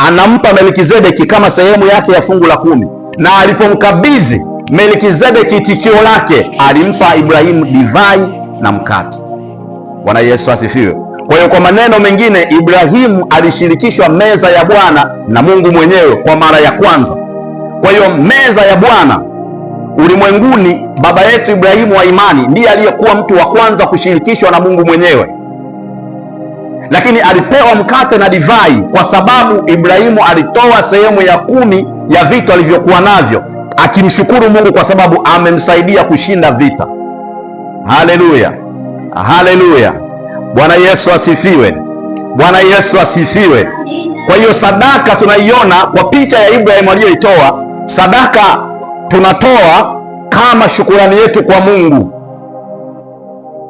anampa Melkizedeki kama sehemu yake ya fungu la 10, na alipomkabidhi Melkizedeki tikio lake, alimpa Ibrahimu divai na mkate. Bwana Yesu asifiwe. Kwa hiyo kwa maneno mengine, Ibrahimu alishirikishwa meza ya Bwana na Mungu mwenyewe kwa mara ya kwanza. Kwa hiyo meza ya Bwana ulimwenguni, baba yetu Ibrahimu wa imani ndiye aliyekuwa mtu wa kwanza kushirikishwa na Mungu mwenyewe, lakini alipewa mkate na divai kwa sababu Ibrahimu alitoa sehemu ya 10 ya vitu alivyokuwa navyo, akimshukuru Mungu kwa sababu amemsaidia kushinda vita. Haleluya, haleluya! Bwana Yesu asifiwe, Bwana Yesu asifiwe. Kwa hiyo sadaka tunaiona kwa picha ya Ibrahimu aliyoitoa. Sadaka tunatoa kama shukurani yetu kwa Mungu.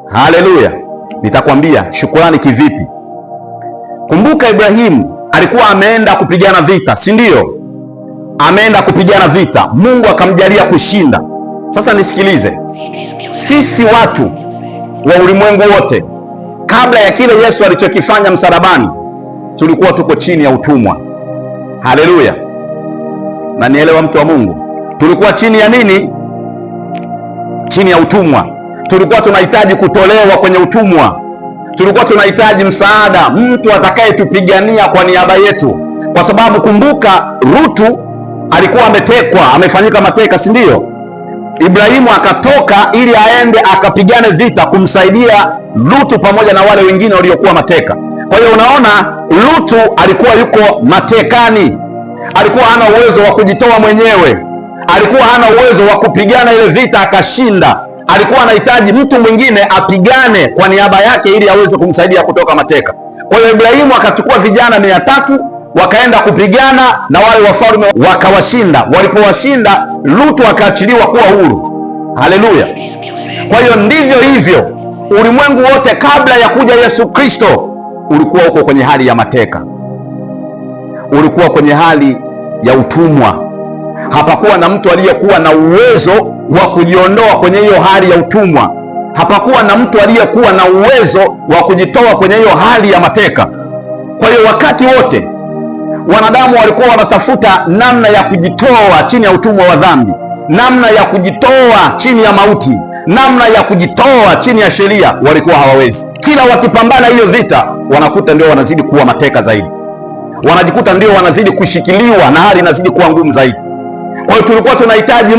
Haleluya! Nitakwambia shukurani kivipi. Kumbuka Ibrahimu alikuwa ameenda kupigana vita, si ndio? Ameenda kupigana vita, Mungu akamjalia kushinda. Sasa nisikilize, sisi watu wa ulimwengu wote, kabla ya kile Yesu alichokifanya msalabani, tulikuwa tuko chini ya utumwa. Haleluya! Na nielewa mtu wa Mungu, tulikuwa chini ya nini? Chini ya utumwa. Tulikuwa tunahitaji kutolewa kwenye utumwa. Tulikuwa tunahitaji msaada, mtu atakayetupigania kwa niaba yetu, kwa sababu kumbuka, Rutu alikuwa ametekwa, amefanyika mateka, si ndio? Ibrahimu akatoka ili aende akapigane vita kumsaidia Lutu pamoja na wale wengine waliokuwa mateka. Kwa hiyo unaona, Lutu alikuwa yuko matekani, alikuwa hana uwezo wa kujitoa mwenyewe, alikuwa hana uwezo wa kupigana ile vita akashinda. Alikuwa anahitaji mtu mwingine apigane kwa niaba yake ili aweze kumsaidia kutoka mateka. Kwa hiyo Ibrahimu akachukua vijana 300 wakaenda kupigana na wale wafalme wakawashinda. Walipowashinda, Lutu akaachiliwa kuwa huru. Haleluya! Kwa hiyo ndivyo hivyo ulimwengu wote kabla ya kuja Yesu Kristo ulikuwa uko kwenye hali ya mateka, ulikuwa kwenye hali ya utumwa. Hapakuwa na mtu aliyekuwa na uwezo wa kujiondoa kwenye hiyo hali ya utumwa. Hapakuwa na mtu aliyekuwa na uwezo wa kujitoa kwenye hiyo hali ya mateka. Kwa hiyo wakati wote wanadamu walikuwa wanatafuta namna ya kujitoa chini ya utumwa wa dhambi, namna ya kujitoa chini ya mauti, namna ya kujitoa chini ya sheria. Walikuwa hawawezi. Kila wakipambana hiyo vita, wanakuta ndio wanazidi kuwa mateka zaidi, wanajikuta ndio wanazidi kushikiliwa na hali inazidi kuwa ngumu zaidi. Kwa hiyo tulikuwa tunahitaji